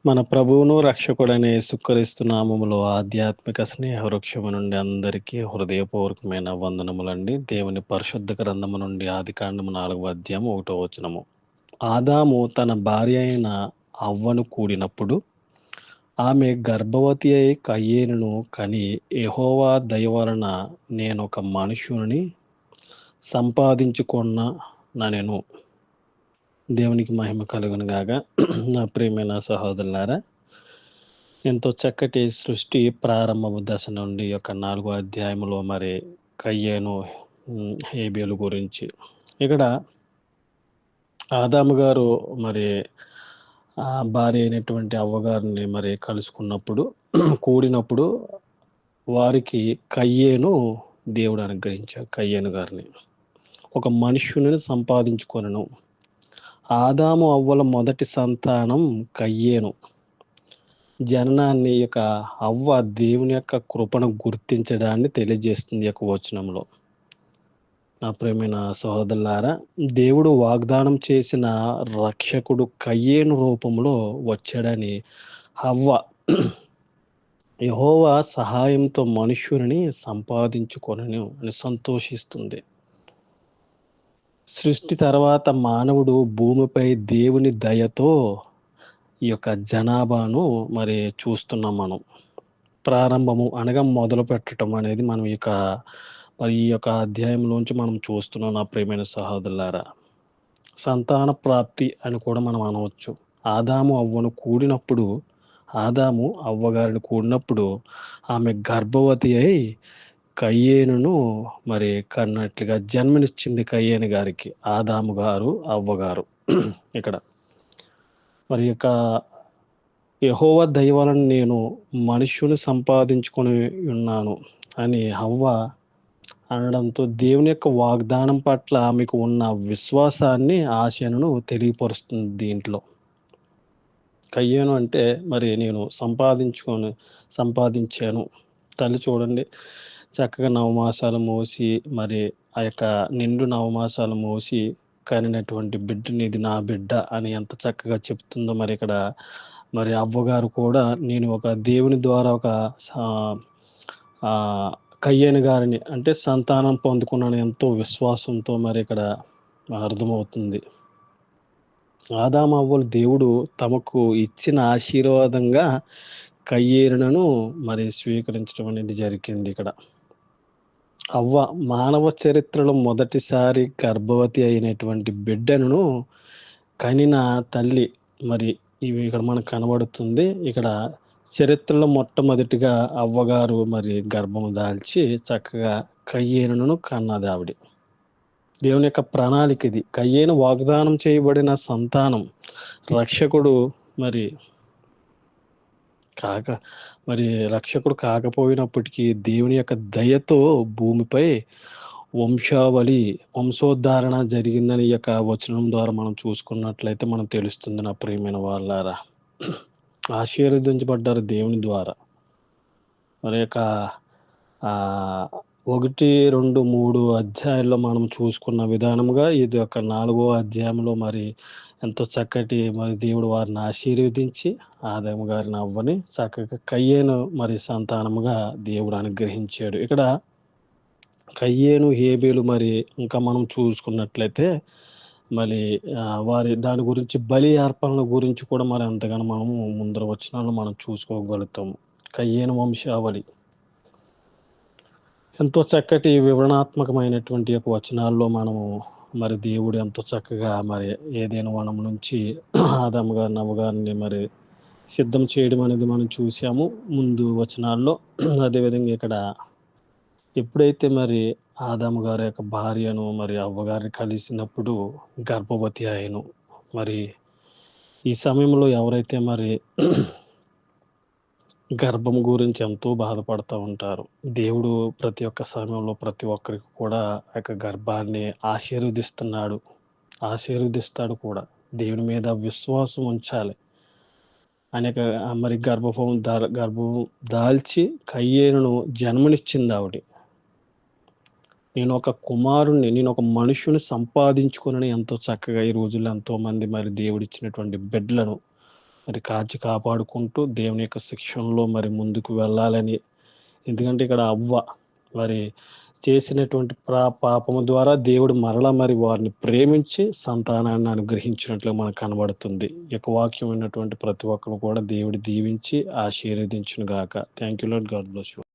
మన ప్రభువును రక్షకుడైన యేసుక్రీస్తు నామములో ఆధ్యాత్మిక స్నేహ వృక్షము నుండి అందరికీ హృదయపూర్వకమైన వందనములండి. దేవుని పరిశుద్ధ గ్రంథము నుండి ఆదికాండము 4వ అధ్యాయం 1వ వచనము. ఆదాము తన భార్య అయిన హవ్వను కూడినప్పుడు ఆమె గర్భవతి అయి కయ్యేనును కని యెహోవా దయ వలన నేనొక మనుష్యుని సంపాదించుకొన్ననెను. దేవునికి మహిమ కలుగును గాక. నా ప్రియమైన సహోదరులారా, ఎంతో చక్కటి సృష్టి ప్రారంభపు దశ నుండి ఈ యొక్క 4వ అధ్యాయంలో మరి కయ్యేను, హేబెలు గురించి ఇక్కడ ఆదాము గారు మరి భార్య అయినటువంటి అవ్వగారిని మరి కలుసుకున్నప్పుడు కూడినప్పుడు వారికి కయ్యేను దేవుడు అనుగ్రహించాడు. కయ్యేను గారిని ఒక మనుష్యుని సంపాదించుకొనెను. ఆదాము అవ్వల మొదటి సంతానం కయ్యేను. జననాన్ని యొక్క అవ్వ దేవుని యొక్క కృపను గుర్తించడాన్ని తెలియజేస్తుంది ఈ యొక్క వచనంలో. నా ప్రియమైన సహోదరులారా, దేవుడు వాగ్దానం చేసిన రక్షకుడు కయ్యేను రూపంలో వచ్చాడని హవ్వ యెహోవా సహాయంతో మనుష్యుని సంపాదించుకొనెను అని సంతోషిస్తుంది. సృష్టి తర్వాత మానవుడు భూమిపై దేవుని దయతో ఈ యొక్క జనాభాను మరి చూస్తున్నాం మనం. ప్రారంభము అనగా మొదలు పెట్టడం అనేది మనం ఈ యొక్క అధ్యాయంలోంచి మనం చూస్తున్నాం. నా ప్రియమైన సహోదరులారా, సంతాన ప్రాప్తి అని కూడా మనం అనవచ్చు. ఆదాము అవ్వగారిని కూడినప్పుడు ఆమె గర్భవతి అయి కయ్యేనును మరి కన్నట్లుగా జన్మనిచ్చింది. కయ్యేను గారికి ఆదాము గారు, అవ్వగారు. ఇక్కడ మరి యొక్క యెహోవా దయ వలన నేను మనుష్యుని సంపాదించుకొని ఉన్నాను అని హవ్వ అనడంతో దేవుని యొక్క వాగ్దానం పట్ల ఆమెకు ఉన్న విశ్వాసాన్ని, ఆశను తెలియపరుస్తుంది దీంట్లో. కయ్యేను అంటే మరి నేను సంపాదించాను. తల్లి చూడండి, చక్కగా నవమాసాలు మోసి మరి ఆ యొక్క నిండు నవమాసాలు మోసి కనినటువంటి బిడ్డని ఇది నా బిడ్డ అని ఎంత చక్కగా చెప్తుందో మరి ఇక్కడ మరి అవ్వగారు కూడా నేను ఒక దేవుని ద్వారా ఒక కయ్యేను గారిని అంటే సంతానం పొందుకున్నాను ఎంతో విశ్వాసంతో మరి ఇక్కడ అర్థమవుతుంది. ఆదాము అవ్వలు దేవుడు తమకు ఇచ్చిన ఆశీర్వాదంగా కయ్యేనును మరి స్వీకరించడం అనేది జరిగింది. ఇక్కడ అవ్వ మానవ చరిత్రలో మొదటిసారి గర్భవతి అయినటువంటి బిడ్డను కనిన తల్లి. మరి ఇవి ఇక్కడ మనకు కనబడుతుంది. ఇక్కడ చరిత్రలో మొట్టమొదటిగా అవ్వగారు మరి గర్భము దాల్చి చక్కగా కయ్యేనును కన్నది ఆవిడ. దేవుని యొక్క ప్రణాళిక ఇది. కయ్యేను వాగ్దానం చేయబడిన సంతానం. రక్షకుడు రక్షకుడు కాకపోయినప్పటికీ దేవుని యొక్క దయతో భూమిపై వంశోద్ధారణ జరిగిందని ఈ యొక్క వచనం ద్వారా మనం చూసుకున్నట్లయితే మనం తెలుస్తుంది. నా ప్రియమైన వాళ్ళారా, ఆశీర్వదించబడ్డారు దేవుని ద్వారా. మరి యొక్క 1, 2, 3 అధ్యాయాల్లో మనం చూసుకున్న విధానముగా ఇది ఒక 4వ అధ్యాయంలో మరి ఎంతో చక్కటి మరి దేవుడు వారిని ఆశీర్వదించి ఆదాము గారిని అవ్వని చక్కగా కయ్యేను మరి సంతానముగా దేవుడు అనుగ్రహించాడు. ఇక్కడ కయ్యేను, హేబెలు మరి ఇంకా మనం చూసుకున్నట్లయితే మరి వారి దాని గురించి బలి అర్పణల గురించి కూడా మరి ఎంతగానో మనము ముందర వచనాల్లో మనం చూసుకోగలుగుతాము. కయ్యేను వంశావళి ఎంతో చక్కటి వివరణాత్మకమైనటువంటి యొక్క వచనాల్లో మనము మరి దేవుడు ఎంతో చక్కగా మరి ఏదైనా వనం నుంచి ఆదాము గారిని, అవ్వగారిని మరి సిద్ధం చేయడం అనేది మనం చూసాము ముందు వచనాల్లో. అదేవిధంగా ఇక్కడ ఎప్పుడైతే మరి ఆదాము గారి యొక్క భార్యను మరి అవ్వగారిని కలిసినప్పుడు గర్భవతి అయ్యను. మరి ఈ సమయంలో ఎవరైతే మరి గర్భం గురించి ఎంతో బాధపడుతూ ఉంటారు. దేవుడు ప్రతి ఒక్క సమయంలో ప్రతి ఒక్కరికి కూడా ఆ యొక్క గర్భాన్ని ఆశీర్వదిస్తాడు కూడా. దేవుని మీద విశ్వాసం ఉంచాలి. అనేక మరి గర్భం దాల్చి కయ్యేనును జన్మనిచ్చింది ఆవిడ. నేను ఒక మనుషుని సంపాదించుకుని ఎంతో చక్కగా ఈ రోజుల్లో ఎంతోమంది మరి దేవుడిచ్చినటువంటి బిడ్డలను మరి కాచి కాపాడుకుంటూ దేవుని యొక్క శిక్షణలో మరి ముందుకు వెళ్ళాలని. ఎందుకంటే ఇక్కడ అవ్వ మరి చేసినటువంటి పాపము ద్వారా దేవుడు మరలా మరి వారిని ప్రేమించి సంతానాన్ని అనుగ్రహించినట్లు మనకు కనబడుతుంది. ఈ యొక్క వాక్యం ఉన్నటువంటి ప్రతి ఒక్కరు కూడా దేవుడు దీవించి ఆశీర్వదించును గాక. Thank you lord. God bless you.